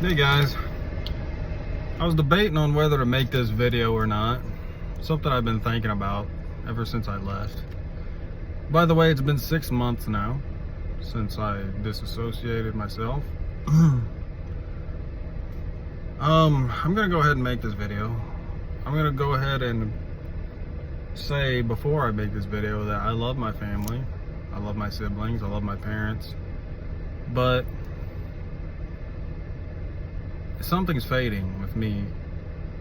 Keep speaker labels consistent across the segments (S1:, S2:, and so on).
S1: Hey guys, I was debating on whether to make this video or not. Something I've been thinking about ever since I left. By the way, it's been 6 months now since I disassociated myself. I'm gonna go ahead and make this video. I'm gonna go ahead and say before I make this video that I love my family, I love my siblings, I love my parents, but something's fading with me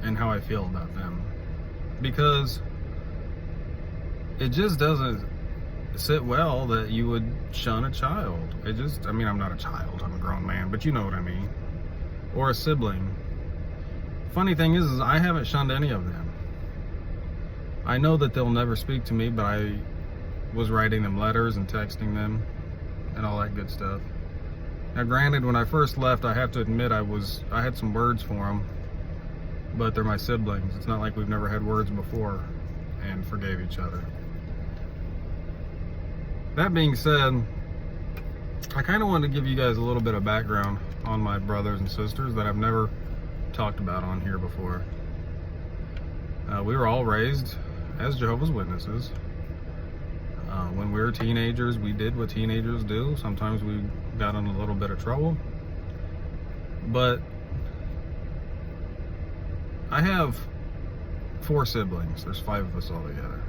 S1: and how I feel about them, because it just doesn't sit well that you would shun a child. I mean, I'm not a child, I'm a grown man, but you know what I mean. Or a sibling. Funny thing is I haven't shunned any of them. I know that they'll never speak to me, but I was writing them letters and texting them and all that good stuff. Now granted, when I first left, I have to admit I had some words for them, but they're my siblings. It's not like we've never had words before and forgave each other. That being said, I kind of wanted to give you guys a little bit of background on my brothers and sisters that I've never talked about on here before. We were all raised as Jehovah's Witnesses. When we were teenagers, we did what teenagers do. Sometimes we got in a little bit of trouble. But I have 4 siblings. There's 5 of us all together.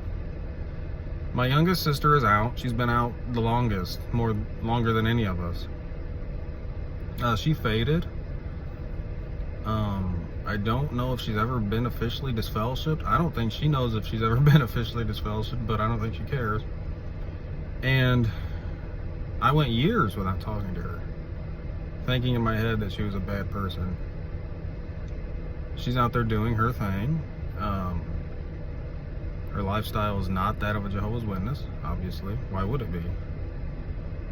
S1: My youngest sister is out. She's been out the longest, longer than any of us. She faded. I don't know if she's ever been officially disfellowshipped. I don't think she knows if she's ever been officially disfellowshipped, but I don't think she cares. And I went years without talking to her, thinking in my head that she was a bad person. She's out there doing her thing. Her lifestyle is not that of a Jehovah's Witness, obviously. Why would it be?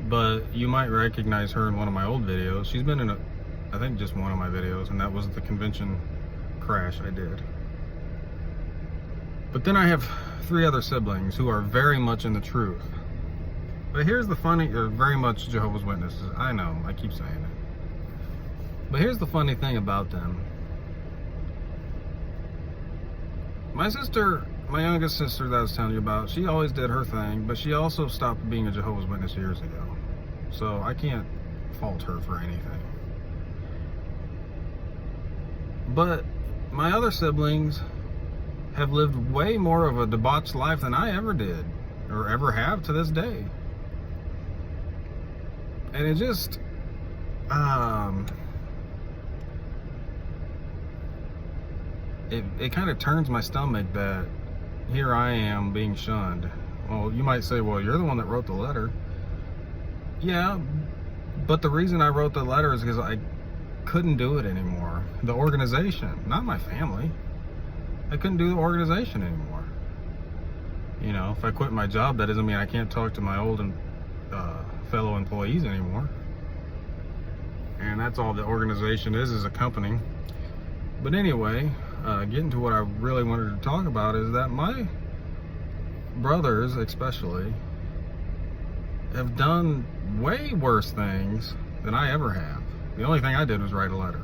S1: But you might recognize her in one of my old videos. She's been in I think just one of my videos, and that was the convention crash I did. But then I have 3 other siblings who are very much in the truth. But here's the funny, or very much Jehovah's Witnesses. I know, I keep saying it. But here's the funny thing about them. My youngest sister that I was telling you about, she always did her thing, but she also stopped being a Jehovah's Witness years ago. So I can't fault her for anything. But my other siblings have lived way more of a debauched life than I ever did, or ever have to this day. And it just, it kind of turns my stomach that here I am being shunned. Well, you might say, well, you're the one that wrote the letter. Yeah, but the reason I wrote the letter is because I couldn't do it anymore. The organization, not my family. I couldn't do the organization anymore. You know, if I quit my job, that doesn't mean I can't talk to my old and fellow employees anymore. And that's all the organization is a company. But anyway, getting to what I really wanted to talk about is that my brothers, especially, have done way worse things than I ever have. The only thing I did was write a letter.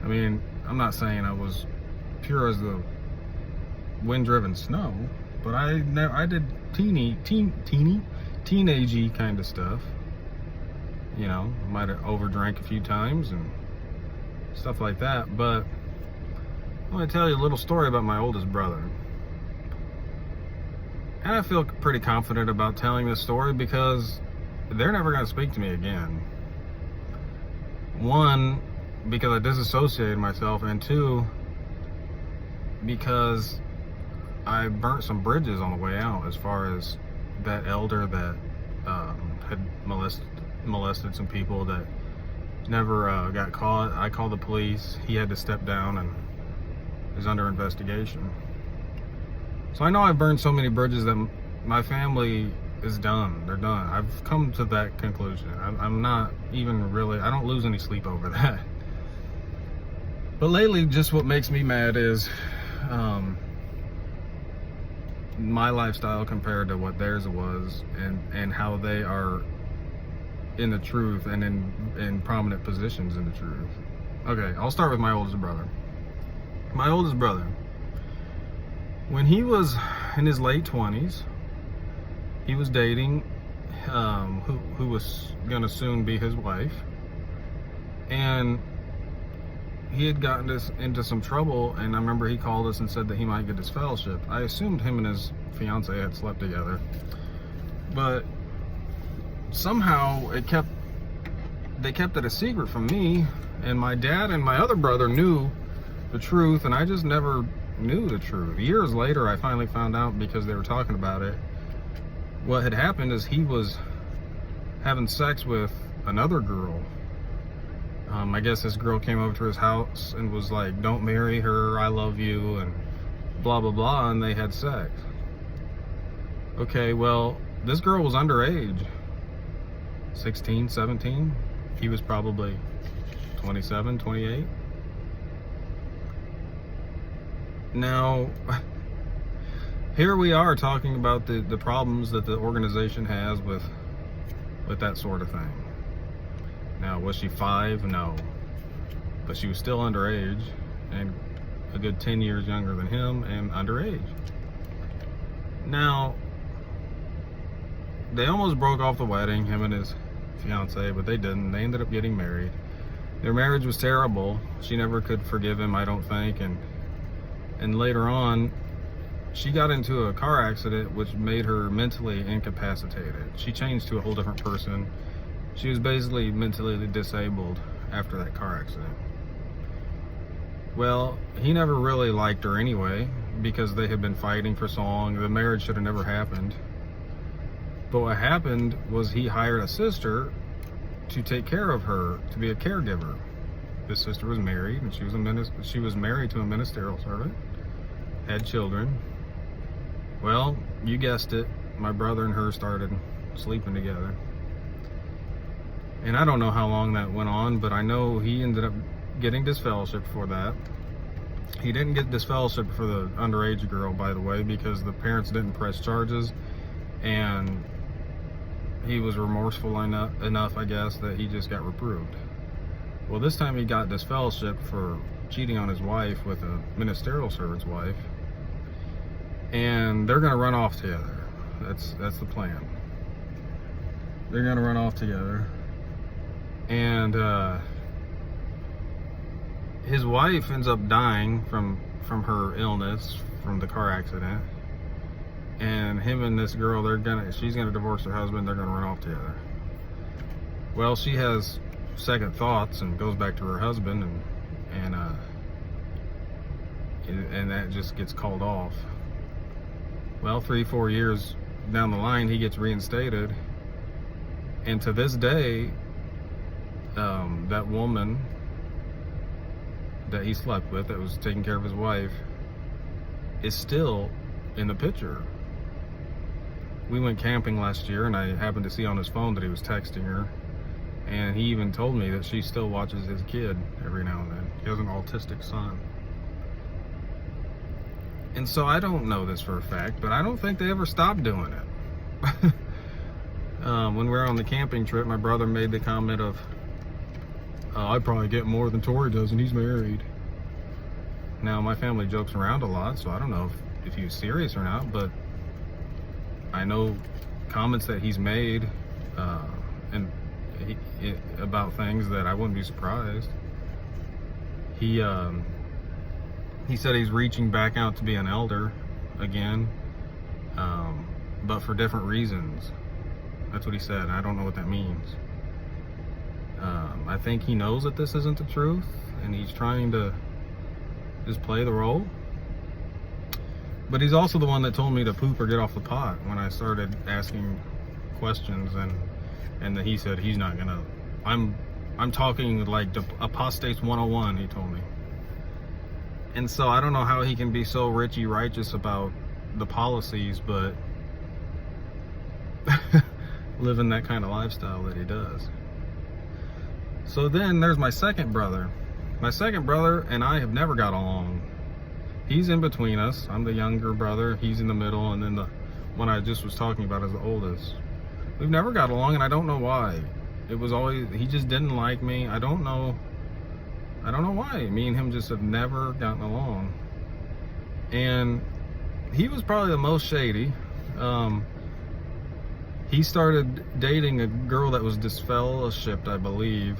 S1: I mean, I'm not saying I was pure as the wind-driven snow, but I did teenagey kind of stuff. You know, might have overdrank a few times and stuff like that. But I'm going to tell you a little story about my oldest brother. And I feel pretty confident about telling this story because they're never going to speak to me again. 1, because I disassociated myself, and 2, because I burnt some bridges on the way out, as far as that elder that had molested some people that never got caught. I called the police. He had to step down and is under investigation. So I know I've burned so many bridges that my family is done. They're done. I've come to that conclusion. I'm not even really, I don't lose any sleep over that. But lately, just what makes me mad is my lifestyle compared to what theirs was, and how they are in the truth and in prominent positions in the truth. Okay, I'll start with my oldest brother. My oldest brother, when he was in his late 20s, he was dating who was going to soon be his wife, and he had gotten into some trouble, and I remember he called us and said that he might get his fellowship. I assumed him and his fiance had slept together, but somehow they kept it a secret from me, and my dad and my other brother knew the truth, and I just never knew the truth. Years later, I finally found out because they were talking about it. What had happened is he was having sex with another girl. I guess this girl came over to his house and was like, "Don't marry her, I love you," and blah, blah, blah, and they had sex. Okay, well, this girl was underage. 16, 17. He was probably 27, 28. Now, here we are talking about the problems that the organization has with that sort of thing. Now, was she 5? No. But she was still underage, and a good 10 years younger than him, and underage. Now, they almost broke off the wedding, him and his fiance, but they didn't. They ended up getting married. Their marriage was terrible. She never could forgive him, I don't think, and later on, she got into a car accident which made her mentally incapacitated. She changed to a whole different person. She was basically mentally disabled after that car accident. Well, he never really liked her anyway, because they had been fighting for so long. The marriage should have never happened. But what happened was he hired a sister to take care of her, to be a caregiver. This sister was married, and she was married to a ministerial servant, had children. Well, you guessed it, my brother and her started sleeping together. And I don't know how long that went on, but I know he ended up getting disfellowship for that. He didn't get disfellowship for the underage girl, by the way, because the parents didn't press charges, and he was remorseful enough, I guess, that he just got reproved. Well, this time he got disfellowship for cheating on his wife with a ministerial servant's wife, and they're going to run off together. That's the plan. They're going to run off together. And his wife ends up dying from her illness, from the car accident. And him and this girl, she's gonna divorce her husband. They're gonna run off together. Well, she has second thoughts and goes back to her husband, and that just gets called off. Well, 3-4 years down the line, he gets reinstated, and to this day, that woman that he slept with, that was taking care of his wife, is still in the picture. We went camping last year, and I happened to see on his phone that he was texting her, and he even told me that she still watches his kid every now and then. He has an autistic son. And so I don't know this for a fact, but I don't think they ever stopped doing it. When we were on the camping trip, my brother made the comment of, "I probably get more than Tori does, and he's married." Now, my family jokes around a lot, so I don't know if he was serious or not, but I know comments that he's made about things that I wouldn't be surprised. He said he's reaching back out to be an elder again, but for different reasons. That's what he said. I don't know what that means. I think he knows that this isn't the truth, and he's trying to just play the role. But he's also the one that told me to poop or get off the pot when I started asking questions, and that he said he's not gonna. I'm talking like apostates 101, he told me. And so I don't know how he can be so Richie righteous about the policies, but living that kind of lifestyle that he does. So then there's my second brother. My second brother and I have never got along. He's in between us. I'm the younger brother. He's in the middle, and then the one I just was talking about is the oldest. We've never got along, and I don't know why. It was always, he just didn't like me. I don't know why. Me and him just have never gotten along. And he was probably the most shady. He started dating a girl that was disfellowshipped, I believe,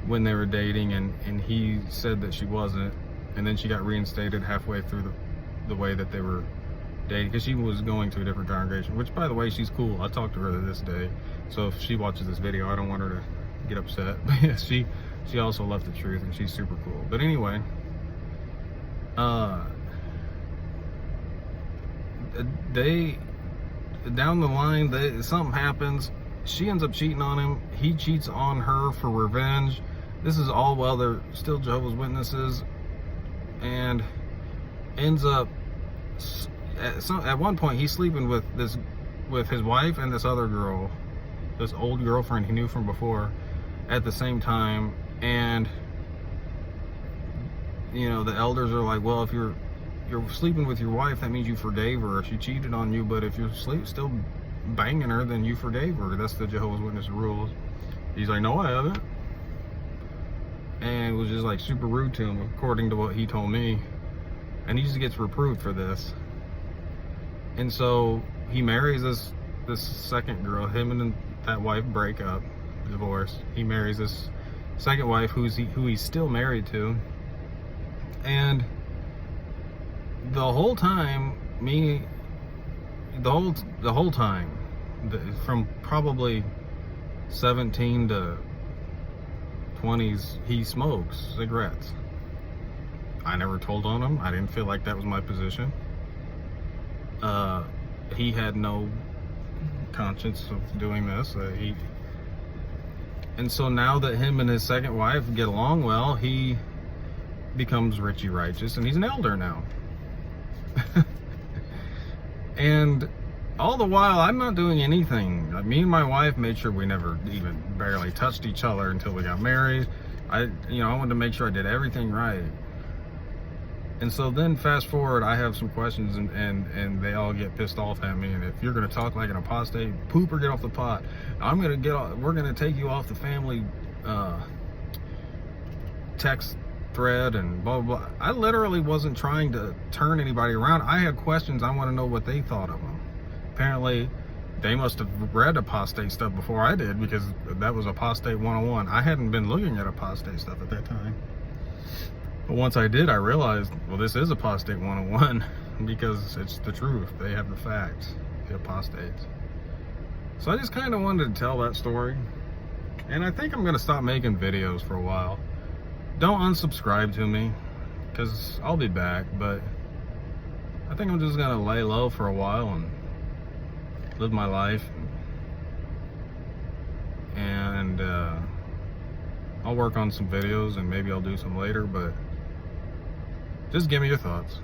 S1: when they were dating, and he said that she wasn't, and then she got reinstated halfway through the way that they were dating, because she was going to a different congregation, which, by the way, she's cool. I talked to her this day, so if she watches this video, I don't want her to get upset. But yeah, she also left the truth, and she's super cool. But anyway, they, down the line, something happens. She ends up cheating on him. He cheats on her for revenge. This is all while they're still Jehovah's Witnesses, and ends up at one point he's sleeping with his wife and this other girl, this old girlfriend he knew from before, at the same time. And you know, the elders are like, well, if you're sleeping with your wife, that means you forgave her. She cheated on you, but if you're still banging her, then you forgave her. That's the Jehovah's Witness rules. He's like, no, I haven't. And it was just like super rude to him, according to what he told me. And he just gets reproved for this. And so he marries this second girl. Him and that wife break up, divorce. He marries this second wife who he's still married to. And the whole time, from probably 17 to 20s, he smokes cigarettes. I never told on him. I didn't feel like that was my position. He had no conscience of doing this. And so now that him and his second wife get along well, he becomes Richie Righteous, and he's an elder now. And all the while, I'm not doing anything. Me and my wife made sure we never even barely touched each other until we got married. I wanted to make sure I did everything right. And so then fast forward, I have some questions, and they all get pissed off at me. And if you're going to talk like an apostate, poop or get off the pot. We're going to take you off the family text thread and blah, blah, blah. I literally wasn't trying to turn anybody around. I had questions. I want to know what they thought of them. Apparently, they must have read apostate stuff before I did, because that was apostate 101. I hadn't been looking at apostate stuff at that time. But once I did, I realized, well, this is apostate 101, because it's the truth. They have the facts, the apostates. So I just kind of wanted to tell that story. And I think I'm going to stop making videos for a while. Don't unsubscribe to me, because I'll be back. But I think I'm just going to lay low for a while and live my life. And I'll work on some videos, and maybe I'll do some later. But just give me your thoughts.